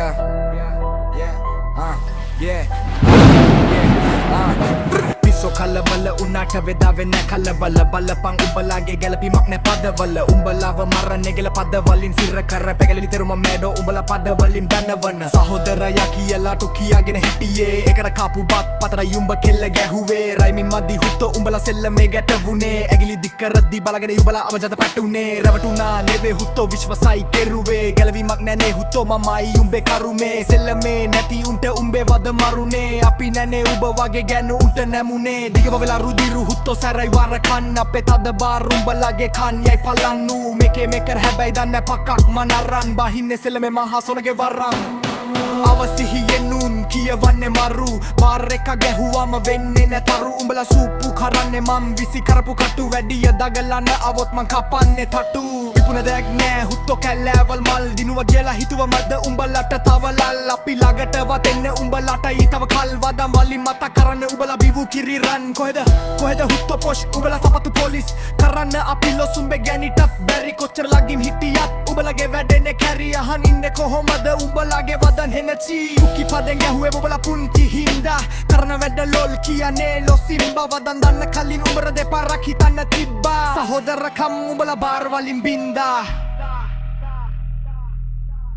Yeah, yeah, පිස්සෝ කලබල උනාට වෙදාවේ නැ කලබල බලපං උඹලාගේ ගැලපීමක් නැ පදවල උඹලාව මරන්නේ ගෙල පදවලින් සිර කර පැගලි නිතරම මැඩෝ උඹලා පදවලින් බැනවන සහෝදරයා කියලා ටු කියාගෙන හිටියේ ඒකට කාපු බත් පතරයි උඹ කෙල්ල ගැහුවේ රයිමින් මදි හුත්තෝ උඹලා සෙල්ලමේ ගැටවුනේ ඇගිලි දික් කරද්දි බලගෙන උඹලා අවජත පැටුනේ රවටුනා නෙවේ හුත්තෝ විශ්වසයි කෙරුවේ ගැලවීමක් නැනේ හුත්තෝ මමයි උඹේ කරුමේ සෙල්ලමේ නැති උන්ට උඹේ වද මරුනේ අපි නැනේ උඹ වගේ ගැනු උන්ට නැමුනේ දිගව වෙලා රුදිරු හුත්තෝ සැරයි වර කන්න අපේ තද බාර උඹලාගේ කන් යයි පලන්නු මේකේ මේකර හැබැයි දන්නේ පකක් මනරන් බහින්නේ සෙල්ලමේ මහා සොනගේ වරම් අවසිහියෙන්නුන් කියවන්නේ මරු මාර එක ගැහුවම වෙන්නේ නැතරු උඹලා සූප්පු කරන්නේ මම් විසි කරපු කටු වැඩිය දගලන්න අවොත් මං කපන්නේ තටු විපුන දෙයක් නෑ හුත්තෝ කැලෑවල් මල් දිනුව කියලා හිතුව මද උඹලට තවලල් අපි ළඟටවත් එන්න උඹලටයි තව කල් වදම් වලින් මතක් කරන්න උඹලා බිවු කිරි රන් කොහෙද හුත්තෝ පොෂ් උඹලා සපතු පොලිස් කරන්න අපි ලොසුම්බේ ගැනිටත් බැරි කොච්චර ළඟින් හිටියත් උඹලගේ වැඩෙන්නේ කැරි අහන් ඉන්නේ කොහොමද උඹලගේ වදන් හෙනචි උකි පදෙන් ගැහුවේ උඹලා පුංචි හින්දා කරන වැඩ ලොල් කියන්නේ ලොසිම්බා වදන් දන්න කලින් උඹර දෙපාරක් හිතන්න තිබ්බා සහෝදරකම් උඹලා බාර් වලින් බින්දා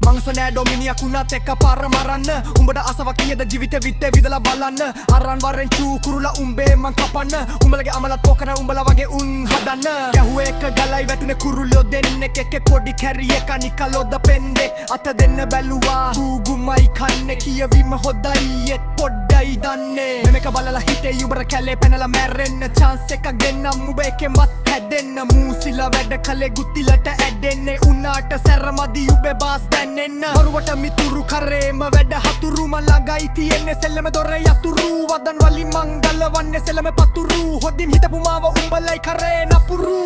මංස නෑ ඩොමිනියක් වුණත් එක පාර මරන්න උඹට අසව කියද ජීවිත විත්තේ විදලා බලන්න අරන් වරෙන් චූ කුරුලා උඹේ මං කපන්න උඹලගේ අමලත් පොකන උඹලා වගේ උන් හදන්න ගැහුවේ එක ගලයි වැටුනේ කුරුල්ලෝ දෙන්නෙක් එක පොඩි කැරි එක නිකලොද පෙන්දේ අත දෙන්න බැලුවා ඌගුමයි කන්නේ කියවීම හොදයි එත් පොඩ්ඩයි දන්නේ මෙමෙක බලලා හිතේ උඹර කැලේ පැනලා මැරෙන්න chance එකක් දෙන්නම් උඹ එකෙන්වත් හැදෙන්න මූසිලා වැඩ කලේ ගුතිලට ඇදෙන්නේ උනාට සැරමදි උඹේ බාස් දැනෙන්න වරුවට මිතුරු කරේම වැඩ හතුරු මං ළඟයි තියෙන්නේ සෙල්ලම දොර යතුරු වදන් වලින් මං ගලවන්නේ සෙල්ලම පතුරු හොදින් හිටපු මාව උඹලයි කරේ නපුරු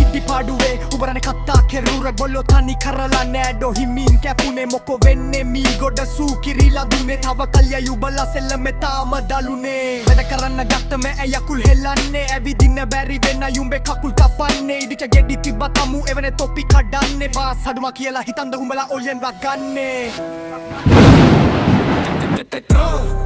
ඉදි පාඩුවේ උඹරනේ කත්තා කෙරුර ගොල්ලෝ තනි කරලා නෑඩෝ හිමින් කැපුනේ මොකෝ වෙන්නේ මී ගොඩ සූකිරිලා දුන්නේ තව කල්යයි උඹලා සෙල්ලම තාම දලුනේ වැඩ කරන්න ගත්තම ඇයකුල් හෙලන්නේ ඇවිදින්න බැරි වෙන්න යුඹේ කකුල් කපන්නේ ඉදිච ගෙඩි තිබ්බ තමු එවනේ තොපි කඩන්නේ බාස් හදුම කියලා හිතන්ද උඹලා ඔයෙන් වගන්නේ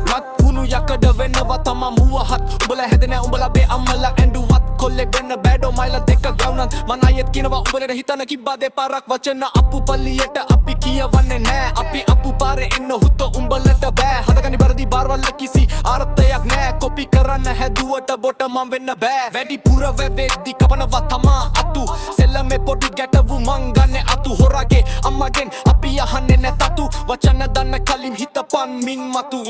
රත් වුණු යකඩ වෙනවා තමා මුවහත් උඹලා හැදෙන උඹලා බේ අම්මලා ඇඬුවත් කොල්ලෙක් වෙන්න බෑඩෝ මයිල දෙක ගවුනත් මන අයත් කියනවා උඹලට හිතන කිබ්බා දෙපාරක් වචන අප්පු පල්ලියට අපි කියවන්නේ නෑ අපි අප්පු පාරේ එන්න හුත්තෝ උඹලට බෑ හදගනි බරදි බාරවල කිසි අර්ථයක් නෑ කොපි කරන්න හැදුවට බොට මම වෙන්න බෑ වැඩි පුර වෙද්දි කපනවා තමා අතු සෙල්ලමේ පොඩි ගැටවු මං ගන්නේ අතු හොරගේ අම්මගෙන් අපි අහන්නේ නැතතු වචන දන්න කලින් හිතපන් මින් මතු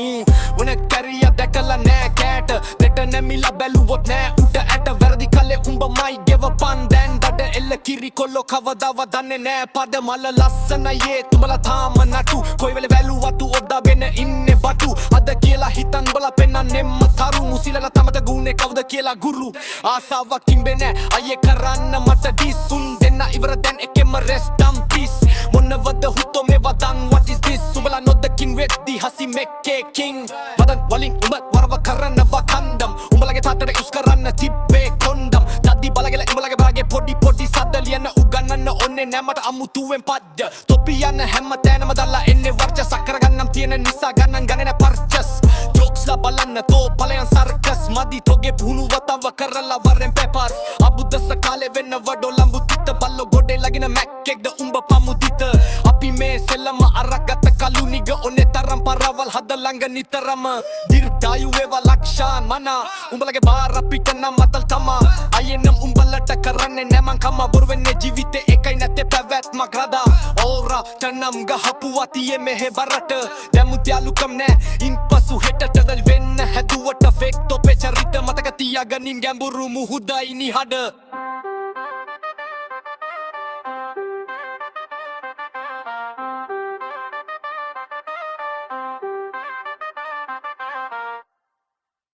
වුණ කැරිය දැකලා නෑ කෑට දෙට නැමිලා බැලුවොත් නෑ උට ඇට වැරදි කලේ උඹ මයි ගෙවපන් දැන් දඩ එල්ල කිරි කොල්ලෝ කවදාව දන්නේ නෑ පද මල ලස්සනයේ තුඹලා තාම නටු කොයි වෙලේ වැලුවතු ඔද්දාගෙන ඉන්නේ බටු අද කියලා හිතන් බල පෙන්නන්නෙම තරු මුසිලලා තමත ගුනේ කවුද කියලා ගුරු ආසාවක් තිබෙන්නේ නෑ අයියේ කරන්න මට දිසුන් දෙන්න ඉවර දැන් එකෙම rest in peace මොනවද හුත්තෝ මේ වදන් what is this උඹලා නොදකින් වෙද්දි හසි මෙක්කේ king වදන් වලින් උඹ වරව කරන්න වකන්දම් උඹලගේ තාත්තට යුස් කරන්න තිබ්බේ කොන්ඩම් දද්දි බලගල උඹලගේ බාගේ පොඩි සද්ද ලියන්න උගන්නන්න ඕනේ නෑ මට අමුතුවෙන් පද්ද තොපි යන හැම තැනම දාලා එන්නේ වර්චස් අකරගන්නම් තියෙන නිසා ගන්නන් ගන්නේ නෑ පර්චස් ජෝක්ස්ලා බලන්න තෝ පලයන් සර්කස් මදි තොගේ පුහුණු වතව කරලා වරෙන් පෙපර් අබුදස්ස කාලේ වෙන්න වඩෝ ලම්බු තිත බල්ලෝ ගොඩේ ලගින මැක්කෙක්ද උඹ පමුදිත අපි මේ සෙල්ලම අරගත කලු නිග ඔනේ තරම් පරවල් හද ළඟ නිතරම දිර්ගායු වේවා ලක්ෂාන් මනා උඹලගේ බාර අපිට නම් මතල් තමා අයෙනම් උඹලට කරන්නේ නෑ මං කම බොරු වෙන්නේ ජීවිතේ එකයි නැත්තේ පැවැත්මක් රදා ඕරා තනම් ගහපු වතියේ මෙහෙ බරට දැමුත්‍යාලුකම් නෑ ඉන්පසු හෙටට දල් වෙන්න හැදුවට ෆේක් තොපේ චරිත මතක තියාගනින් ගැඹුරු මුහුදයි නිහඬ